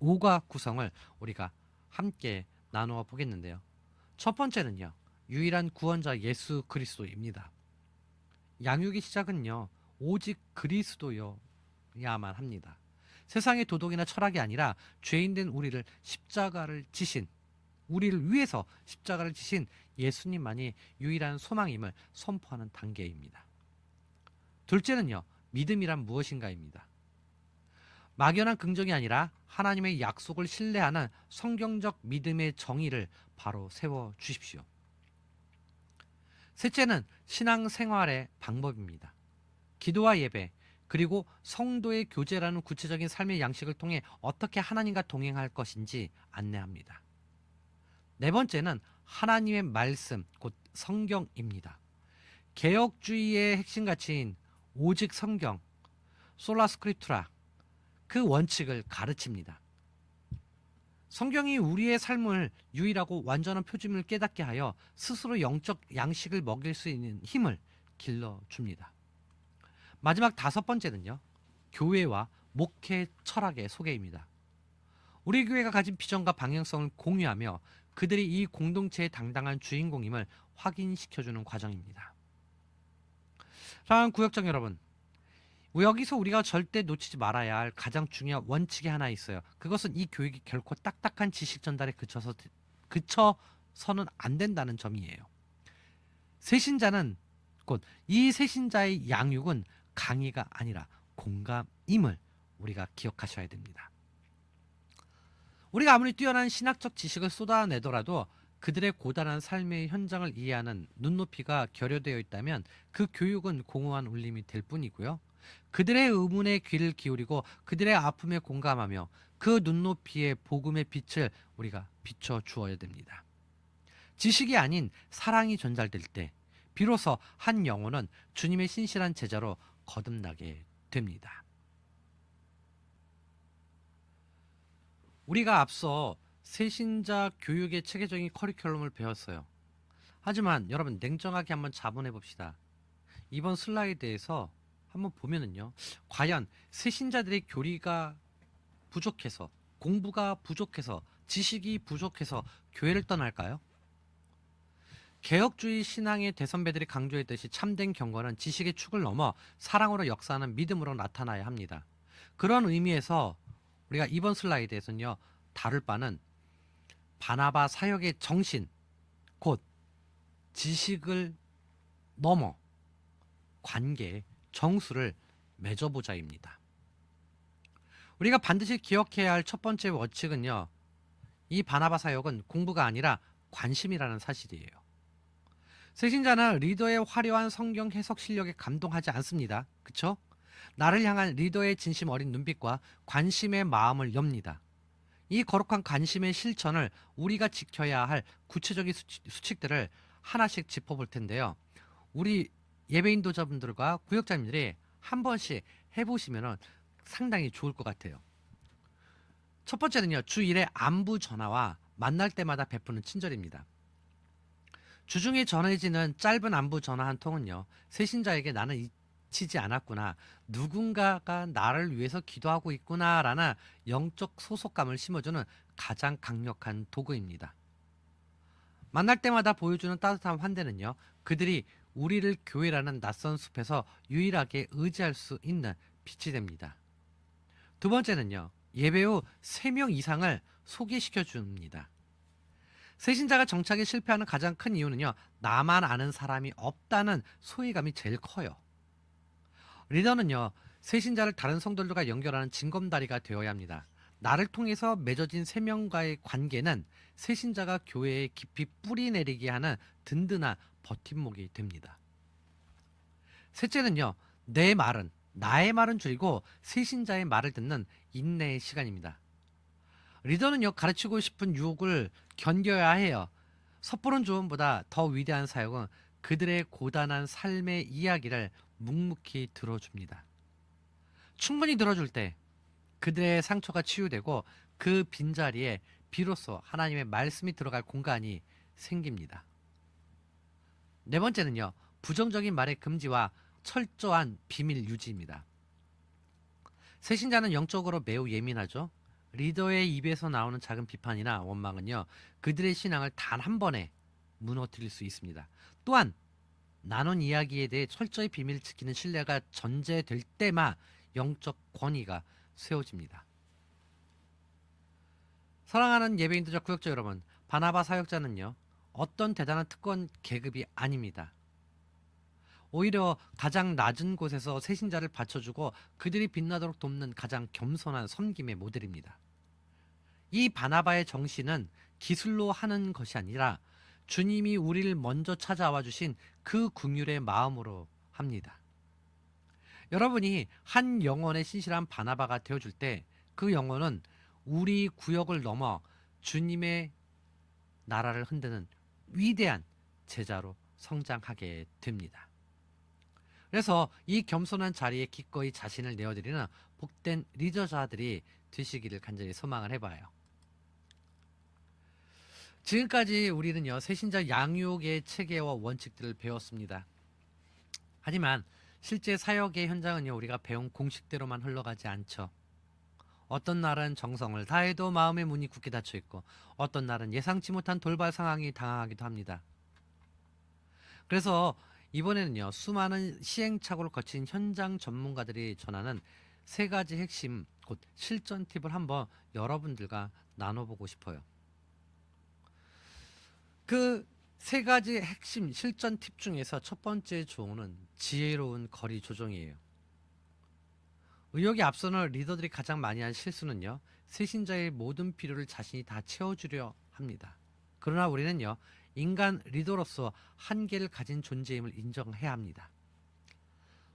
5가 구성을 우리가 함께 나누어 보겠는데요. 첫 번째는요, 유일한 구원자 예수 그리스도입니다. 양육의 시작은요, 오직 그리스도여야만 합니다. 세상의 도덕이나 철학이 아니라 죄인된 우리를 우리를 위해서 십자가를 지신 예수님만이 유일한 소망임을 선포하는 단계입니다. 둘째는요, 믿음이란 무엇인가입니다. 막연한 긍정이 아니라 하나님의 약속을 신뢰하는 성경적 믿음의 정의를 바로 세워 주십시오. 셋째는 신앙생활의 방법입니다. 기도와 예배, 그리고 성도의 교제라는 구체적인 삶의 양식을 통해 어떻게 하나님과 동행할 것인지 안내합니다. 네 번째는 하나님의 말씀, 곧 성경입니다. 개혁주의의 핵심 가치인 오직 성경, 솔라 스크립투라, 그 원칙을 가르칩니다. 성경이 우리의 삶을 유일하고 완전한 표준을 깨닫게 하여 스스로 영적 양식을 먹일 수 있는 힘을 길러줍니다. 마지막 다섯 번째는요, 교회와 목회 철학의 소개입니다. 우리 교회가 가진 비전과 방향성을 공유하며 그들이 이 공동체의 당당한 주인공임을 확인시켜주는 과정입니다. 사랑하는 구역장 여러분, 여기서 우리가 절대 놓치지 말아야 할 가장 중요한 원칙이 하나 있어요. 그것은 이 교육이 결코 딱딱한 지식 전달에 그쳐 서는 안 된다는 점이에요. 세신자는 곧 이 세신자의 양육은 강의가 아니라 공감임을 우리가 기억하셔야 됩니다. 우리가 아무리 뛰어난 신학적 지식을 쏟아내더라도 그들의 고단한 삶의 현장을 이해하는 눈높이가 결여되어 있다면 그 교육은 공허한 울림이 될 뿐이고요. 그들의 의문에 귀를 기울이고 그들의 아픔에 공감하며 그 눈높이의 복음의 빛을 우리가 비춰 주어야 됩니다. 지식이 아닌 사랑이 전달될 때 비로소 한 영혼은 주님의 신실한 제자로 거듭나게 됩니다. 우리가 앞서 세신자 교육의 체계적인 커리큘럼을 배웠어요. 하지만 여러분 냉정하게 한번 자문해 봅시다. 이번 슬라이드에서 한번 보면은요. 과연 세신자들의 교리가 부족해서, 공부가 부족해서, 지식이 부족해서 교회를 떠날까요? 개혁주의 신앙의 대선배들이 강조했듯이 참된 경건은 지식의 축을 넘어 사랑으로 역사하는 믿음으로 나타나야 합니다. 그런 의미에서 우리가 이번 슬라이드에서는요. 다룰 바는 바나바 사역의 정신, 곧 지식을 넘어 관계, 정수를 맺어보자입니다. 우리가 반드시 기억해야 할 첫 번째 원칙은요. 이 바나바 사역은 공부가 아니라 관심이라는 사실이에요. 세신자는 리더의 화려한 성경 해석 실력에 감동하지 않습니다. 그쵸? 나를 향한 리더의 진심 어린 눈빛과 관심의 마음을 엽니다. 이 거룩한 관심의 실천을 우리가 지켜야 할 구체적인 수칙들을 하나씩 짚어볼 텐데요. 우리 예배인도자분들과 구역자님들이 한 번씩 해보시면 상당히 좋을 것 같아요. 첫 번째는요. 주 1회 안부 전화와 만날 때마다 베푸는 친절입니다. 주중에 전해지는 짧은 안부 전화 한 통은요. 세신자에게 나는 잊히지 않았구나. 누군가가 나를 위해서 기도하고 있구나 라는 영적 소속감을 심어주는 가장 강력한 도구입니다. 만날 때마다 보여주는 따뜻한 환대는요. 그들이 우리를 교회라는 낯선 숲에서 유일하게 의지할 수 있는 빛이 됩니다. 두 번째는요. 예배 후 3명 이상을 소개시켜 줍니다. 세신자가 정착에 실패하는 가장 큰 이유는요. 나만 아는 사람이 없다는 소외감이 제일 커요. 리더는요. 세신자를 다른 성도들과 연결하는 징검다리가 되어야 합니다. 나를 통해서 맺어진 3명과의 관계는 세신자가 교회에 깊이 뿌리 내리게 하는 든든한 버팀목이 됩니다. 셋째는요. 내 말은, 나의 말은 줄이고 세신자의 말을 듣는 인내의 시간입니다. 리더는요. 가르치고 싶은 유혹을 견뎌야 해요. 섣부른 조언보다 더 위대한 사역은 그들의 고단한 삶의 이야기를 묵묵히 들어줍니다. 충분히 들어줄 때 그들의 상처가 치유되고 그 빈자리에 비로소 하나님의 말씀이 들어갈 공간이 생깁니다. 네 번째는요. 부정적인 말의 금지와 철저한 비밀 유지입니다. 세신자는 영적으로 매우 예민하죠. 리더의 입에서 나오는 작은 비판이나 원망은요. 그들의 신앙을 단 한 번에 무너뜨릴 수 있습니다. 또한 나눈 이야기에 대해 철저히 비밀을 지키는 신뢰가 전제될 때만 영적 권위가 세워집니다. 사랑하는 예배인도자 구역자 여러분, 바나바 사역자는요. 어떤 대단한 특권 계급이 아닙니다. 오히려 가장 낮은 곳에서 세신자를 받쳐주고 그들이 빛나도록 돕는 가장 겸손한 섬김의 모델입니다. 이 바나바의 정신은 기술로 하는 것이 아니라 주님이 우리를 먼저 찾아와 주신 그 긍휼의 마음으로 합니다. 여러분이 한 영혼의 신실한 바나바가 되어줄 때 그 영혼은 우리 구역을 넘어 주님의 나라를 흔드는 위대한 제자로 성장하게 됩니다. 그래서 이 겸손한 자리에 기꺼이 자신을 내어드리는 복된 리더자들이 되시기를 간절히 소망을 해봐요. 지금까지 우리는요, 세신자 양육의 체계와 원칙들을 배웠습니다. 하지만 실제 사역의 현장은요, 우리가 배운 공식대로만 흘러가지 않죠. 어떤 날은 정성을 다해도 마음의 문이 굳게 닫혀 있고, 어떤 날은 예상치 못한 돌발 상황이 당하기도 합니다. 그래서 이번에는요, 수많은 시행착오를 거친 현장 전문가들이 전하는 3가지 핵심, 곧 실전 팁을 한번 여러분들과 나눠보고 싶어요. 그 세 가지 핵심 실전 팁 중에서 첫 번째 조언은 지혜로운 거리 조정이에요. 의욕이 앞서는 리더들이 가장 많이 한 실수는요, 세신자의 모든 필요를 자신이 다 채워주려 합니다. 그러나 우리는요, 인간 리더로서 한계를 가진 존재임을 인정해야 합니다.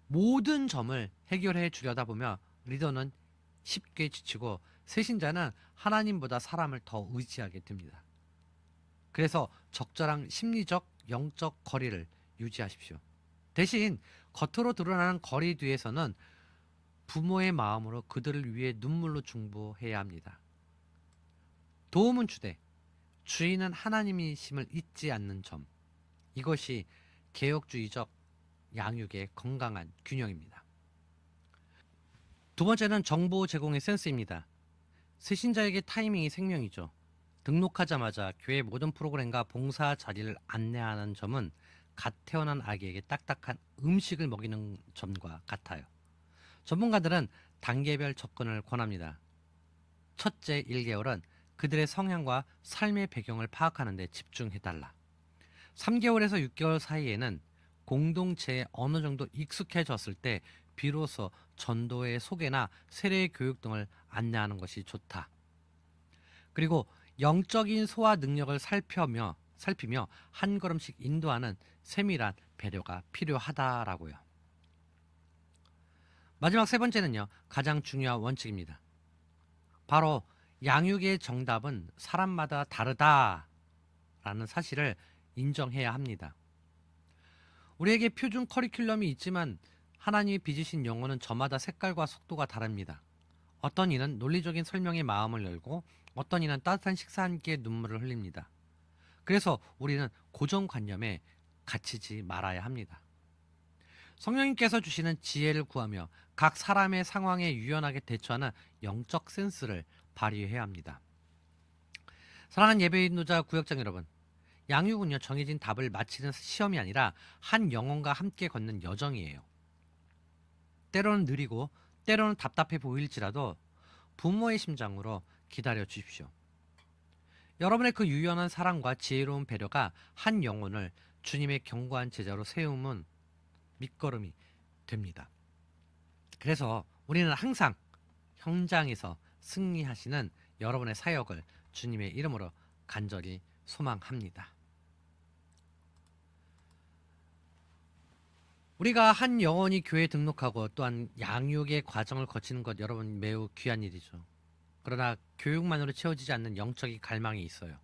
모든 점을 해결해 주려다 보면 리더는 쉽게 지치고 세신자는 하나님보다 사람을 더 의지하게 됩니다. 그래서 적절한 심리적, 영적 거리를 유지하십시오. 대신 겉으로 드러나는 거리 뒤에서는 부모의 마음으로 그들을 위해 눈물로 중보해야 합니다. 도움은 주되 주인은 하나님이심을 잊지 않는 점. 이것이 개혁주의적 양육의 건강한 균형입니다. 두 번째는 정보 제공의 센스입니다. 세신자에게 타이밍이 생명이죠. 등록하자마자 교회 모든 프로그램과 봉사 자리를 안내하는 점은 갓 태어난 아기에게 딱딱한 음식을 먹이는 점과 같아요. 전문가들은 단계별 접근을 권합니다. 첫째 1개월은 그들의 성향과 삶의 배경을 파악하는 데 집중해달라. 3개월에서 6개월 사이에는 공동체에 어느 정도 익숙해졌을 때 비로소 전도의 소개나 세례 교육 등을 안내하는 것이 좋다. 그리고 영적인 소화 능력을 살피며 한 걸음씩 인도하는 세밀한 배려가 필요하다라고요. 마지막 세 번째는요, 가장 중요한 원칙입니다. 바로 양육의 정답은 사람마다 다르다라는 사실을 인정해야 합니다. 우리에게 표준 커리큘럼이 있지만 하나님이 빚으신 영혼은 저마다 색깔과 속도가 다릅니다. 어떤 이는 논리적인 설명에 마음을 열고 어떤 이는 따뜻한 식사 한 끼에 눈물을 흘립니다. 그래서 우리는 고정관념에 갇히지 말아야 합니다. 성령님께서 주시는 지혜를 구하며 각 사람의 상황에 유연하게 대처하는 영적 센스를 발휘해야 합니다. 사랑하는 예배인도자 구역장 여러분, 양육은요, 정해진 답을 맞히는 시험이 아니라 한 영혼과 함께 걷는 여정이에요. 때로는 느리고 때로는 답답해 보일지라도 부모의 심장으로 기다려 주십시오. 여러분의 그 유연한 사랑과 지혜로운 배려가 한 영혼을 주님의 견고한 제자로 세우면 밑거름이 됩니다. 그래서 우리는 항상 현장에서 승리하시는 여러분의 사역을 주님의 이름으로 간절히 소망합니다. 우리가 한 영혼이 교회에 등록하고 또한 양육의 과정을 거치는 것, 여러분 매우 귀한 일이죠. 그러나 교육만으로 채워지지 않는 영적인 갈망이 있어요.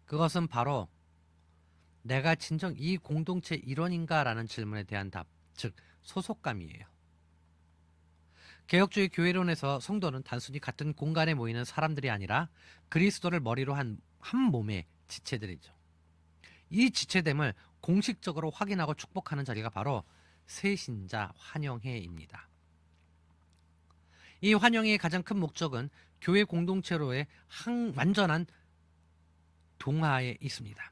그것은 바로 내가 진정 이 공동체 일원인가라는 질문에 대한 답, 즉 소속감이에요. 개혁주의 교회론에서 성도는 단순히 같은 공간에 모이는 사람들이 아니라 그리스도를 머리로 한 몸의 지체들이죠. 이 지체됨을 공식적으로 확인하고 축복하는 자리가 바로 새신자 환영회입니다. 이 환영회의 가장 큰 목적은 교회 공동체로의 완전한 동화에 있습니다.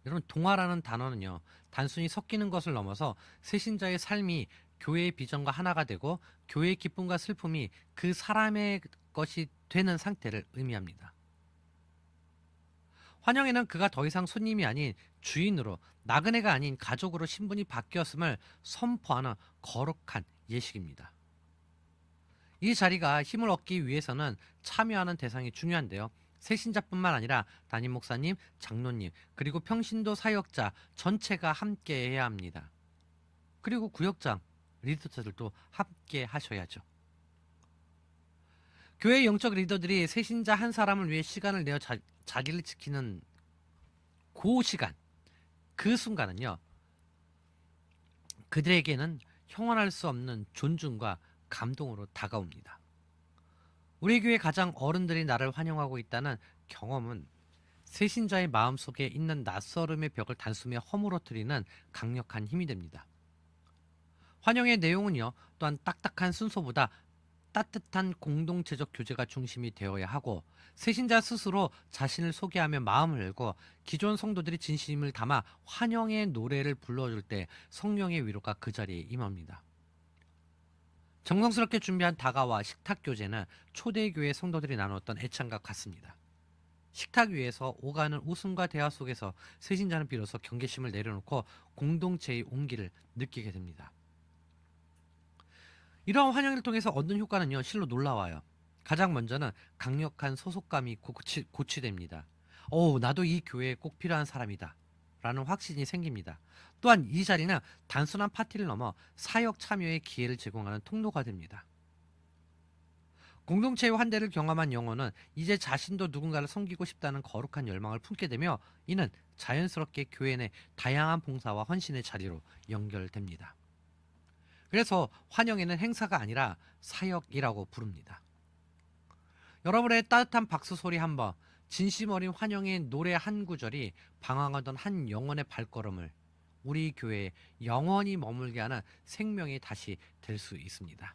여러분, 동화라는 단어는요, 단순히 섞이는 것을 넘어서 새신자의 삶이 교회의 비전과 하나가 되고 교회의 기쁨과 슬픔이 그 사람의 것이 되는 상태를 의미합니다. 환영회는 그가 더 이상 손님이 아닌 주인으로, 나그네가 아닌 가족으로 신분이 바뀌었음을 선포하는 거룩한 예식입니다. 이 자리가 힘을 얻기 위해서는 참여하는 대상이 중요한데요. 새신자뿐만 아니라 담임 목사님, 장로님, 그리고 평신도 사역자 전체가 함께 해야 합니다. 그리고 구역장, 리더들도 함께 하셔야죠. 교회 영적 리더들이 새신자 한 사람을 위해 시간을 내어 자기를 지키는 그 시간, 그 순간은요, 그들에게는 형언할 수 없는 존중과 감동으로 다가옵니다. 우리 교회 가장 어른들이 나를 환영하고 있다는 경험은 새신자의 마음속에 있는 낯설음의 벽을 단숨에 허물어뜨리는 강력한 힘이 됩니다. 환영의 내용은요, 또한 딱딱한 순서보다 따뜻한 공동체적 교제가 중심이 되어야 하고, 새신자 스스로 자신을 소개하며 마음을 열고 기존 성도들이 진심을 담아 환영의 노래를 불러줄 때 성령의 위로가 그 자리에 임합니다. 정성스럽게 준비한 다가와 식탁 교제는 초대교회 성도들이 나눴던 애창과 같습니다. 식탁 위에서 오가는 웃음과 대화 속에서 세신자는 비로소 경계심을 내려놓고 공동체의 온기를 느끼게 됩니다. 이러한 환영을 통해서 얻는 효과는요, 실로 놀라워요. 가장 먼저는 강력한 소속감이 고취됩니다. 나도 이 교회에 꼭 필요한 사람이다 라는 확신이 생깁니다. 또한 이 자리는 단순한 파티를 넘어 사역 참여의 기회를 제공하는 통로가 됩니다. 공동체의 환대를 경험한 영혼은 이제 자신도 누군가를 섬기고 싶다는 거룩한 열망을 품게 되며, 이는 자연스럽게 교회 내 다양한 봉사와 헌신의 자리로 연결됩니다. 그래서 환영회는 행사가 아니라 사역이라고 부릅니다. 여러분의 따뜻한 박수 소리 한번, 진심 어린 환영의 노래 한 구절이 방황하던 한 영혼의 발걸음을 우리 교회에 영원히 머물게 하는 생명이 다시 될 수 있습니다.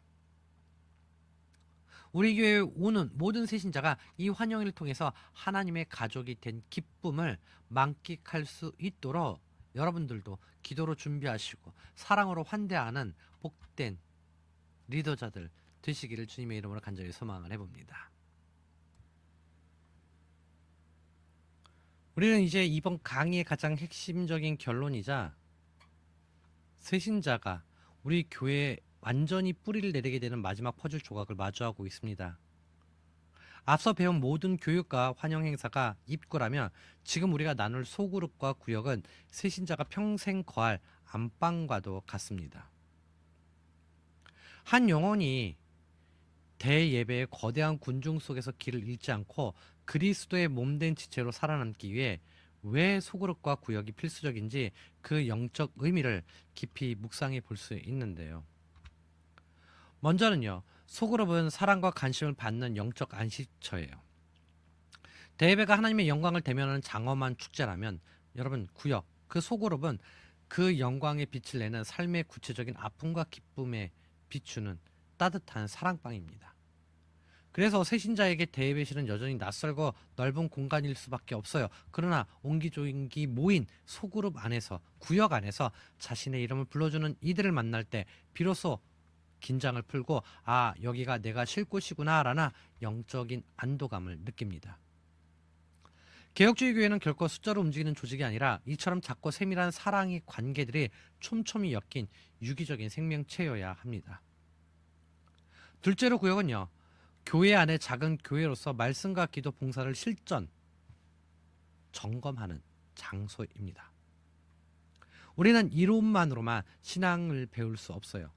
우리 교회에 오는 모든 새신자가 이 환영회를 통해서 하나님의 가족이 된 기쁨을 만끽할 수 있도록 여러분들도 기도로 준비하시고 사랑으로 환대하는 복된 리더자들 되시기를 주님의 이름으로 간절히 소망을 해봅니다. 우리는 이제 이번 강의의 가장 핵심적인 결론이자 새신자가 우리 교회에 완전히 뿌리를 내리게 되는 마지막 퍼즐 조각을 마주하고 있습니다. 앞서 배운 모든 교육과 환영 행사가 입구라면 지금 우리가 나눌 소그룹과 구역은 새신자가 평생 거할 안방과도 같습니다. 한 영혼이 대예배의 거대한 군중 속에서 길을 잃지 않고 그리스도의 몸된 지체로 살아남기 위해 왜 소그룹과 구역이 필수적인지 그 영적 의미를 깊이 묵상해 볼 수 있는데요. 먼저는요, 소그룹은 사랑과 관심을 받는 영적 안식처예요. 대예배가 하나님의 영광을 대면하는 장엄한 축제라면 여러분, 구역, 그 소그룹은 그 영광의 빛을 내는 삶의 구체적인 아픔과 기쁨에 비추는 따뜻한 사랑방입니다. 그래서 새신자에게 대예배실은 여전히 낯설고 넓은 공간일 수밖에 없어요. 그러나 옹기종기 모인 소그룹 안에서, 구역 안에서 자신의 이름을 불러주는 이들을 만날 때 비로소 긴장을 풀고 여기가 내가 쉴 곳이구나 라는 영적인 안도감을 느낍니다. 개혁주의 교회는 결코 숫자로 움직이는 조직이 아니라 이처럼 작고 세밀한 사랑의 관계들이 촘촘히 엮인 유기적인 생명체여야 합니다. 둘째로 구역은요, 교회 안에 작은 교회로서 말씀과 기도 봉사를 실전 점검하는 장소입니다. 우리는 이론만으로만 신앙을 배울 수 없어요.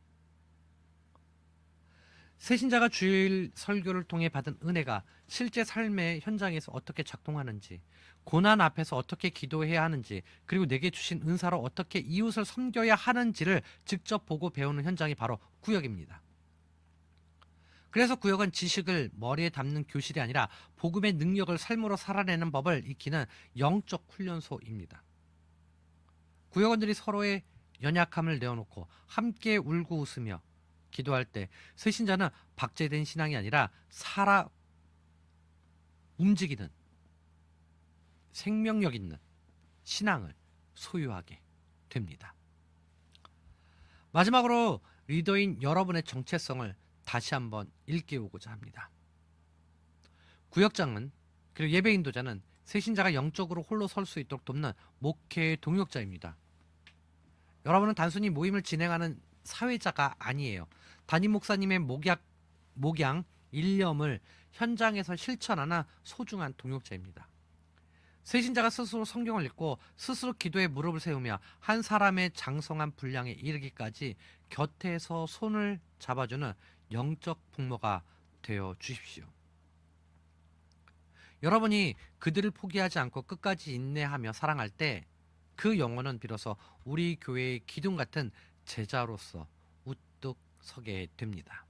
새신자가 주일 설교를 통해 받은 은혜가 실제 삶의 현장에서 어떻게 작동하는지, 고난 앞에서 어떻게 기도해야 하는지, 그리고 내게 주신 은사로 어떻게 이웃을 섬겨야 하는지를 직접 보고 배우는 현장이 바로 구역입니다. 그래서 구역은 지식을 머리에 담는 교실이 아니라 복음의 능력을 삶으로 살아내는 법을 익히는 영적 훈련소입니다. 구역원들이 서로의 연약함을 내어놓고 함께 울고 웃으며 기도할 때 새신자는 박제된 신앙이 아니라 살아 움직이는 생명력 있는 신앙을 소유하게 됩니다. 마지막으로 리더인 여러분의 정체성을 다시 한번 일깨우고자 합니다. 구역장은, 그리고 예배 인도자는 새신자가 영적으로 홀로 설 수 있도록 돕는 목회의 동역자입니다. 여러분은 단순히 모임을 진행하는 사회자가 아니에요. 담임 목사님의 목양, 일념을 현장에서 실천하는 소중한 동역자입니다. 새신자가 스스로 성경을 읽고 스스로 기도에 무릎을 세우며 한 사람의 장성한 분량에 이르기까지 곁에서 손을 잡아주는 영적 부모가 되어 주십시오. 여러분이 그들을 포기하지 않고 끝까지 인내하며 사랑할 때 그 영혼은 비로소 우리 교회의 기둥 같은 제자로서 우뚝 서게 됩니다.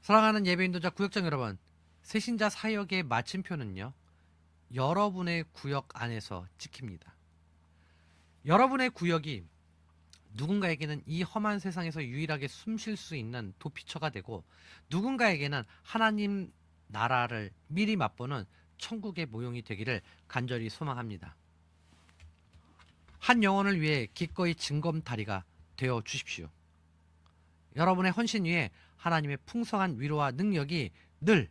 사랑하는 예배 인도자 구역장 여러분, 새신자 사역의 마침표는요, 여러분의 구역 안에서 찍힙니다. 여러분의 구역이 누군가에게는 이 험한 세상에서 유일하게 숨 쉴 수 있는 도피처가 되고, 누군가에게는 하나님 나라를 미리 맛보는 천국의 모형이 되기를 간절히 소망합니다. 한 영혼을 위해 기꺼이 징검다리가 되어 주십시오. 여러분의 헌신 위에 하나님의 풍성한 위로와 능력이 늘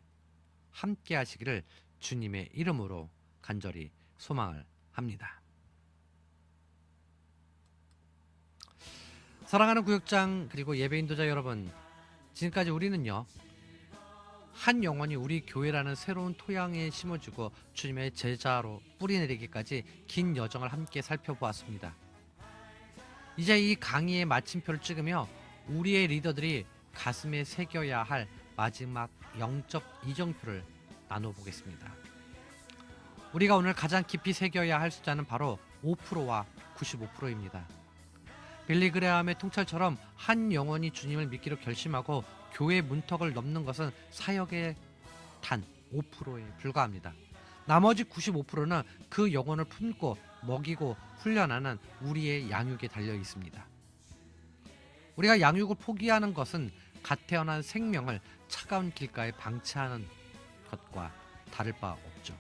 함께 하시기를 주님의 이름으로 간절히 소망을 합니다. 사랑하는 구역장 그리고 예배 인도자 여러분, 지금까지 우리는요, 한 영혼이 우리 교회라는 새로운 토양에 심어주고 주님의 제자로 뿌리내리기까지 긴 여정을 함께 살펴보았습니다. 이제 이 강의의 마침표를 찍으며 우리의 리더들이 가슴에 새겨야 할 마지막 영적 이정표를 나눠보겠습니다. 우리가 오늘 가장 깊이 새겨야 할 숫자는 바로 5%와 95%입니다. 빌리 그레함의 통찰처럼 한 영혼이 주님을 믿기로 결심하고 교회 문턱을 넘는 것은 사역의 단 5%에 불과합니다. 나머지 95%는 그 영혼을 품고 먹이고 훈련하는 우리의 양육에 달려 있습니다. 우리가 양육을 포기하는 것은 갓 태어난 생명을 차가운 길가에 방치하는 것과 다를 바 없죠.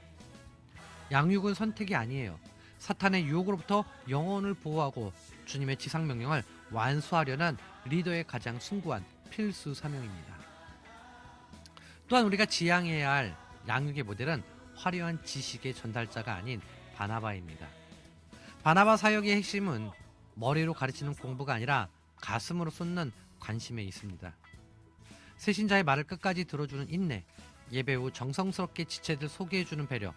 양육은 선택이 아니에요. 사탄의 유혹으로부터 영혼을 보호하고 주님의 지상명령을 완수하려는 리더의 가장 숭고한 필수 사명입니다. 또한 우리가 지향해야 할 양육의 모델은 화려한 지식의 전달자가 아닌 바나바입니다. 바나바 사역의 핵심은 머리로 가르치는 공부가 아니라 가슴으로 쏟는 관심에 있습니다. 새신자의 말을 끝까지 들어주는 인내, 예배 후 정성스럽게 지체들 소개해주는 배려,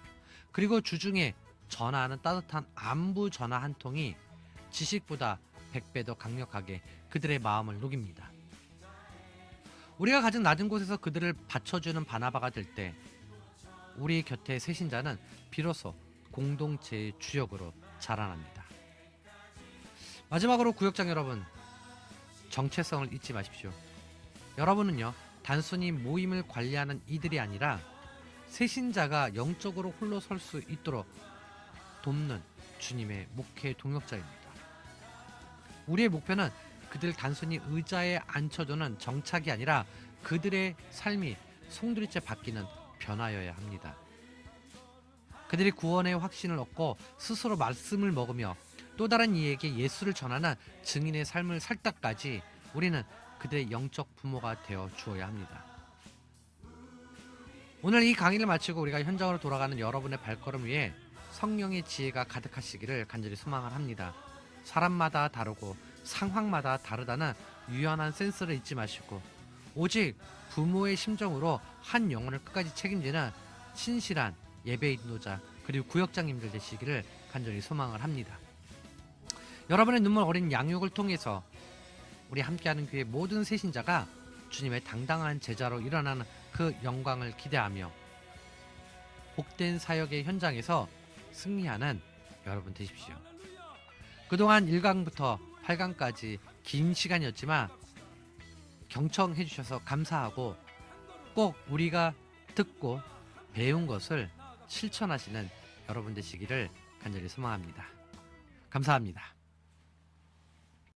그리고 주중에 전화하는 따뜻한 안부 전화 한 통이 지식보다 100배 더 강력하게 그들의 마음을 녹입니다. 우리가 가장 낮은 곳에서 그들을 받쳐주는 바나바가 될 때 우리 곁에 새신자는 비로소 공동체의 주역으로 자라납니다. 마지막으로 구역장 여러분, 정체성을 잊지 마십시오. 여러분은요, 단순히 모임을 관리하는 이들이 아니라 새신자가 영적으로 홀로 설 수 있도록 돕는 주님의 목회 동역자입니다. 우리의 목표는 그들 단순히 의자에 앉혀두는 정착이 아니라 그들의 삶이 송두리째 바뀌는 변화여야 합니다. 그들이 구원의 확신을 얻고 스스로 말씀을 먹으며 또 다른 이에게 예수를 전하는 증인의 삶을 살 때까지 우리는 그들의 영적 부모가 되어 주어야 합니다. 오늘 이 강의를 마치고 우리가 현장으로 돌아가는 여러분의 발걸음 위에 성령의 지혜가 가득하시기를 간절히 소망을 합니다. 사람마다 다르고 상황마다 다르다는 유연한 센스를 잊지 마시고 오직 부모의 심정으로 한 영혼을 끝까지 책임지는 신실한 예배 인도자 그리고 구역장님들 되시기를 간절히 소망을 합니다. 여러분의 눈물 어린 양육을 통해서 우리 함께하는 교회 모든 새신자가 주님의 당당한 제자로 일어나는 그 영광을 기대하며 복된 사역의 현장에서 승리하는 여러분 되십시오. 그동안 1강부터 8강까지 긴 시간이었지만 경청해 주셔서 감사하고 꼭 우리가 듣고 배운 것을 실천하시는 여러분 되시기를 간절히 소망합니다. 감사합니다.